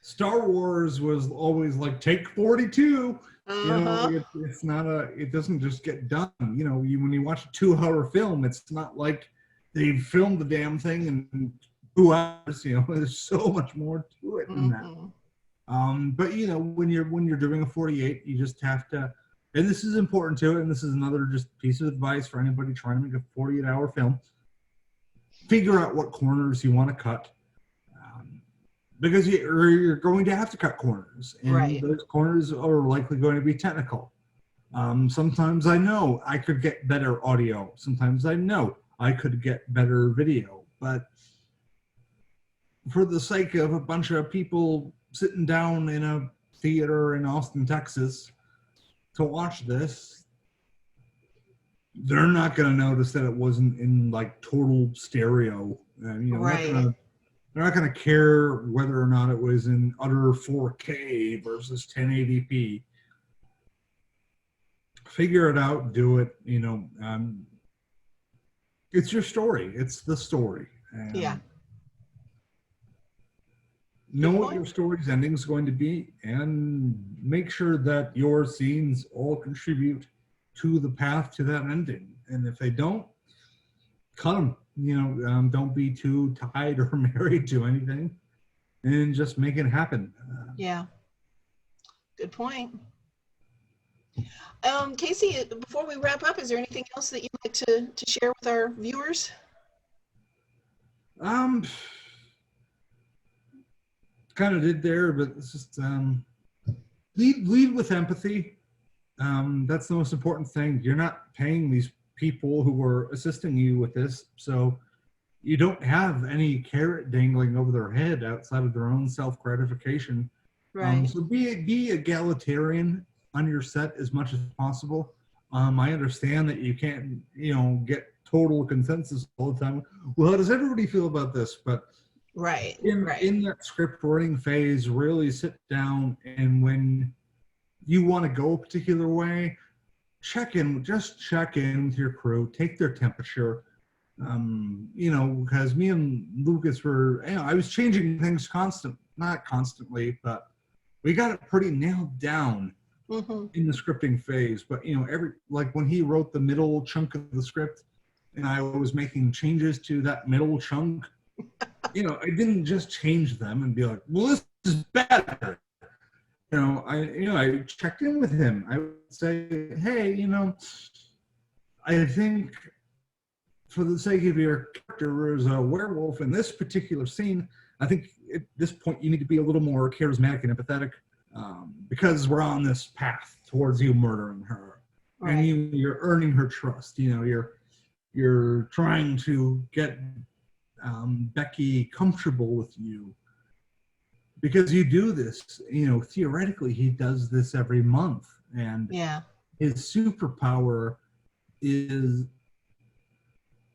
[SPEAKER 2] Star Wars was always like take 42. You know, it's not it doesn't just get done. You know, when you watch a 2-hour film, it's not like they filmed the damn thing in 2 hours. You know, there's so much more to it than that. But you know, when you're doing a 48, you just have to, and this is important too, and this is another just piece of advice for anybody trying to make a 48-hour film. Figure out what corners you want to cut. Because you're going to have to cut corners, and those corners are likely going to be technical. Sometimes I know I could get better audio. Sometimes I know I could get better video. But for the sake of a bunch of people sitting down in a theater in Austin, Texas, to watch this, they're not going to notice that it wasn't in like total stereo. You know, they're not going to care whether or not it was in utter 4K versus 1080p. Figure it out, do it. You know, it's your story. It's the story. Know what your story's ending is going to be, and make sure that your scenes all contribute to the path to that ending. And if they don't, cut them. You know, don't be too tied or married to anything, and just make it happen.
[SPEAKER 3] Yeah, good point. Casey, before we wrap up, is there anything else that you'd like to share with our viewers?
[SPEAKER 2] Kind of did there, but it's just lead with empathy. That's the most important thing. You're not paying these people who are assisting you with this, so you don't have any carrot dangling over their head outside of their own self-gratification. So be egalitarian on your set as much as possible. I understand that you can't, you know, get total consensus all the time. Well, how does everybody feel about this? But in that script writing phase, really sit down, and when you want to go a particular way, check in with your crew, take their temperature. You know, because me and Lucas were, you know, I was changing things not constantly, but we got it pretty nailed down in the scripting phase. But you know, like when he wrote the middle chunk of the script and I was making changes to that middle chunk, you know, I didn't just change them and be like, well, this is better. You know, I checked in with him. I would say, hey, you know, I think for the sake of your character as a werewolf in this particular scene, I think at this point you need to be a little more charismatic and empathetic, because we're on this path towards you murdering her, and you're earning her trust. You know, you're trying to get Becky comfortable with you, because you do this. You know, theoretically, he does this every month, and his superpower is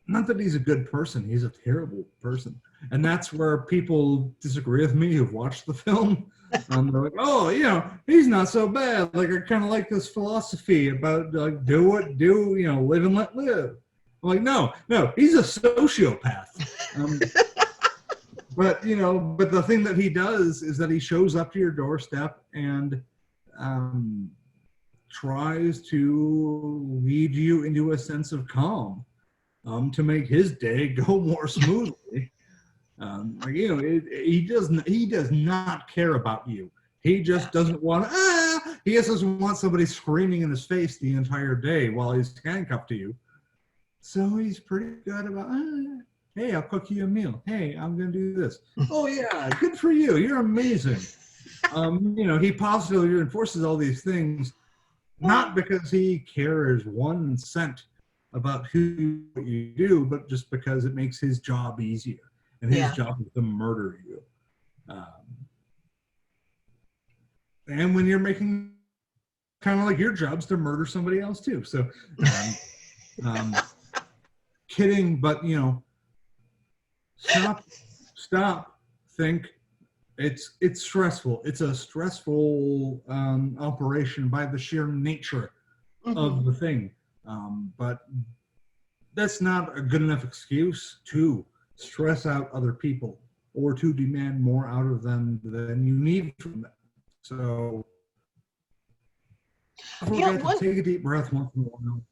[SPEAKER 2] not that he's a good person, he's a terrible person. And that's where people disagree with me who've watched the film. They're like, oh, you know, he's not so bad. Like, I kind of like this philosophy about, like, you know, live and let live. I'm like, no, he's a sociopath. But, you know, but the thing that he does is that he shows up to your doorstep and tries to lead you into a sense of calm. To make his day go more smoothly. Like, you know, he does not care about you. He just doesn't want he just doesn't want somebody screaming in his face the entire day while he's handcuffed to you. So he's pretty good about, hey, I'll cook you a meal. Hey, I'm gonna do this. Oh yeah, good for you. You're amazing. You know, he positively reinforces all these things, not because he cares 1 cent about who you do, but just because it makes his job easier, and his job is to murder you. And when you're making, kind of like your job's to murder somebody else too. So, kidding, but you know, stop, think, it's stressful. It's a stressful operation by the sheer nature of the thing. But that's not a good enough excuse to stress out other people or to demand more out of them than you need from them. So I forgot to take a deep breath once in a while.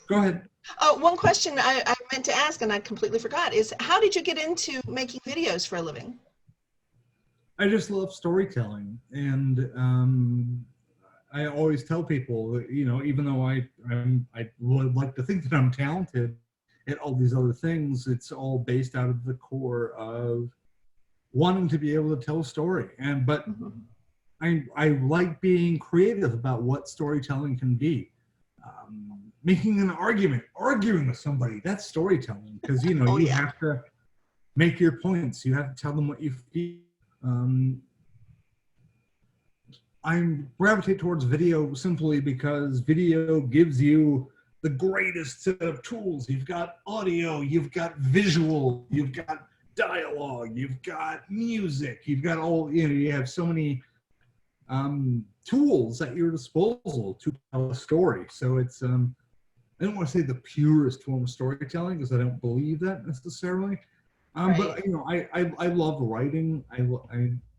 [SPEAKER 2] Go ahead.
[SPEAKER 3] One question I meant to ask and I completely forgot is, how did you get into making videos for a living?
[SPEAKER 2] I just love storytelling, and I always tell people that, you know, even though I would like to think that I'm talented at all these other things, it's all based out of the core of wanting to be able to tell a story. But I like being creative about what storytelling can be. Making an argument, arguing with somebody, that's storytelling, because, you know, you have to make your points. You have to tell them what you feel. I gravitate towards video simply because video gives you the greatest set of tools. You've got audio, you've got visual, you've got dialogue, you've got music, you've got all, you know, you have so many tools at your disposal to tell a story. So it's I don't want to say the purest form of storytelling, because I don't believe that necessarily. But you know, I love writing. I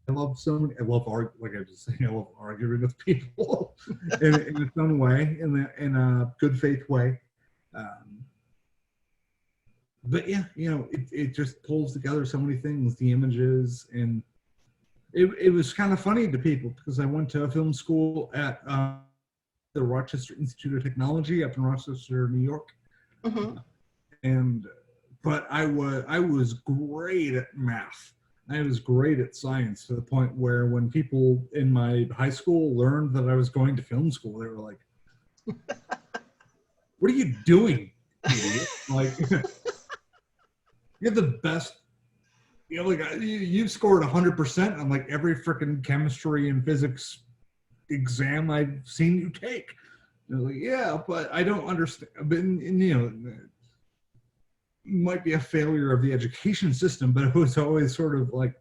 [SPEAKER 2] love so many. I love art. Like I was saying, I love arguing with people in its own way, in a good faith way. But yeah, you know, it just pulls together so many things, the images, and it was kind of funny to people because I went to a film school at the Rochester Institute of Technology up in Rochester, New York. But I was great at math. I was great at science, to the point where when people in my high school learned that I was going to film school, they were like, "What are you doing, idiot? Like, you're the best. You know, like you've scored 100% on like every freaking chemistry and physics exam I've seen you take." And I was like, "Yeah, but I don't understand." But you know, might be a failure of the education system, but it was always sort of like,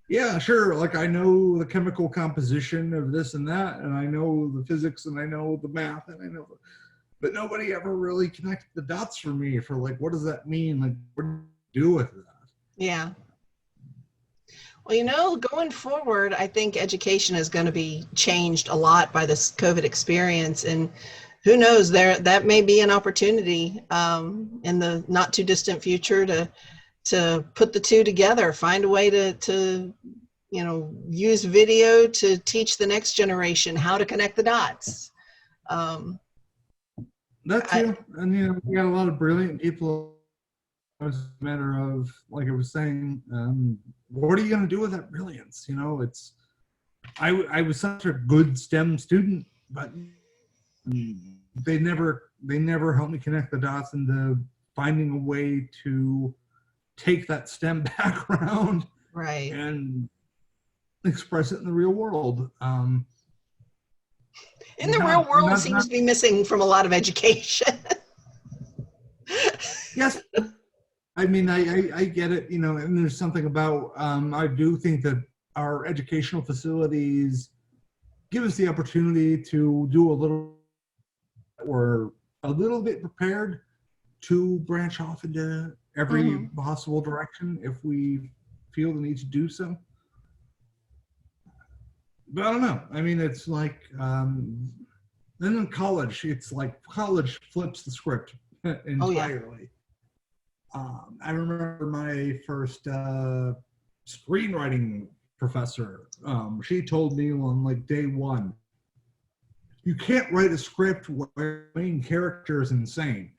[SPEAKER 2] yeah, sure, like I know the chemical composition of this and that, and I know the physics, and I know the math, and I know, but nobody ever really connected the dots for me for like, what does that mean? Like, what do you do with that? Yeah.
[SPEAKER 3] Well, you know, going forward, I think education is going to be changed a lot by this COVID experience, and who knows, that may be an opportunity in the not too distant future to put the two together, find a way to you know, use video to teach the next generation how to connect the dots.
[SPEAKER 2] That too, and you know, we got a lot of brilliant people. It was a matter of, like I was saying, what are you going to do with that brilliance? You know, it's I was such a good STEM student, but they never helped me connect the dots into finding a way to take that STEM background and express it in the real world.
[SPEAKER 3] In the real world seems to be missing from a lot of education.
[SPEAKER 2] Yes. I mean, I get it, you know, and there's something about, I do think that our educational facilities give us the opportunity to do a little, or a little bit prepared to branch off into every possible direction if we feel the need to do so. But I don't know. I mean, it's like, then in college, it's like college flips the script entirely. I remember my first screenwriting professor. She told me on like day one, you can't write a script where the main character is insane.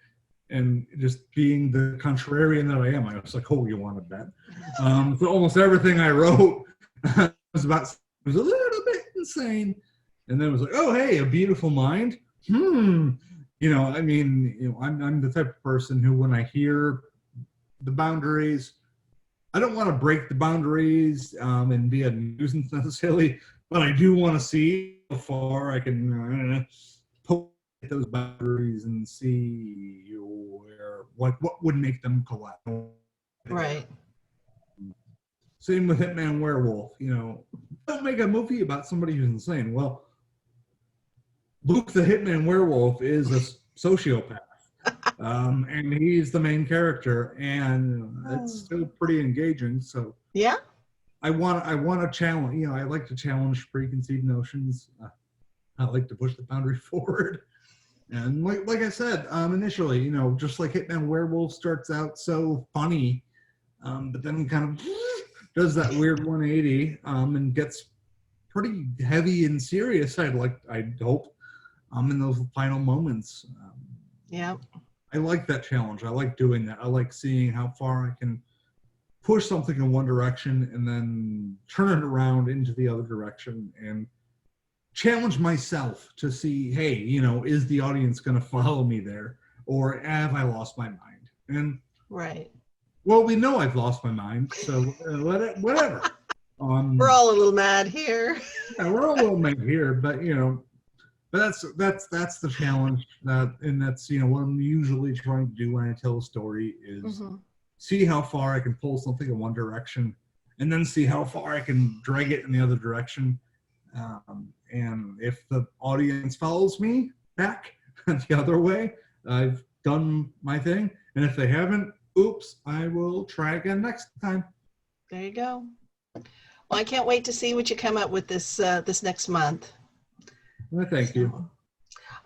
[SPEAKER 2] And just being the contrarian that I am, I was like, oh, you want to bet? So almost everything I wrote was a little bit insane. And then it was like, oh, hey, a beautiful mind. You know, I mean, you know, I'm the type of person who, when I hear the boundaries, I don't want to break the boundaries and be a nuisance necessarily, but I do want to see how far I can poke at those boundaries and see what would make them collapse.
[SPEAKER 3] Right.
[SPEAKER 2] Same with Hitman Werewolf. You know, don't make a movie about somebody who's insane. Well, Luke the Hitman Werewolf is a sociopath, and he's the main character, and it's still pretty engaging. So
[SPEAKER 3] Yeah.
[SPEAKER 2] I want to challenge. You know, I like to challenge preconceived notions. I like to push the boundary forward. And like I said initially, you know, just like Hitman Werewolf starts out so funny, but then kind of does that weird 180 and gets pretty heavy and serious. I hope in those final moments.
[SPEAKER 3] Yeah.
[SPEAKER 2] I like that challenge. I like doing that. I like seeing how far I can push something in one direction and then turn it around into the other direction and challenge myself to see, hey, you know, is the audience going to follow me there, or have I lost my mind? And
[SPEAKER 3] Right.
[SPEAKER 2] well, we know I've lost my mind, so whatever.
[SPEAKER 3] We're all a little mad here.
[SPEAKER 2] Yeah, we're all a little mad here, but you know, but that's the challenge, and that's, you know, what I'm usually trying to do when I tell a story is see how far I can pull something in one direction, and then see how far I can drag it in the other direction. And if the audience follows me back the other way, I've done my thing. And if they haven't, oops, I will try again next time.
[SPEAKER 3] There you go. Well, I can't wait to see what you come up with this next month.
[SPEAKER 2] Well, thank you.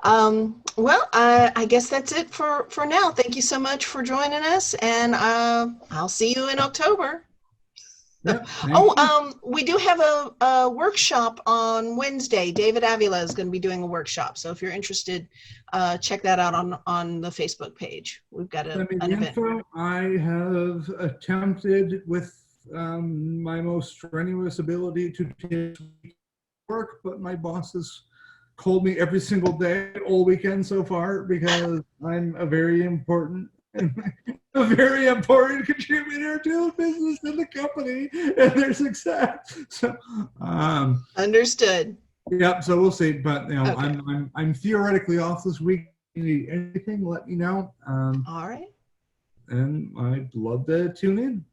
[SPEAKER 3] Well, I guess that's it for now. Thank you so much for joining us, and I'll see you in October.
[SPEAKER 2] Yeah,
[SPEAKER 3] We do have a workshop on Wednesday. David Avila is going to be doing a workshop. So if you're interested, check that out on the Facebook page. We've got an event.
[SPEAKER 2] I have attempted with my most strenuous ability to take work, but my boss has called me every single day all weekend so far because I'm a very important contributor to the business and the company and their success. So,
[SPEAKER 3] understood.
[SPEAKER 2] Yep. So we'll see. But you know,
[SPEAKER 3] Okay.
[SPEAKER 2] I'm theoretically off this week. If you need anything, let me know.
[SPEAKER 3] All right.
[SPEAKER 2] And I'd love to tune in.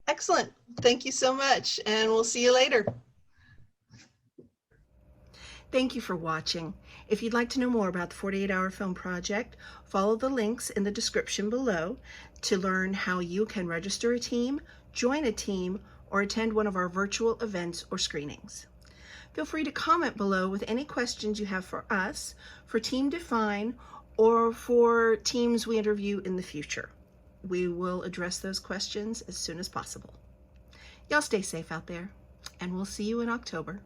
[SPEAKER 3] Excellent. Thank you so much, and we'll see you later.
[SPEAKER 1] Thank you for watching. If you'd like to know more about the 48-Hour Film Project, follow the links in the description below to learn how you can register a team, join a team, or attend one of our virtual events or screenings. Feel free to comment below with any questions you have for us, for Team Defyne, or for teams we interview in the future. We will address those questions as soon as possible. Y'all stay safe out there, and we'll see you in October.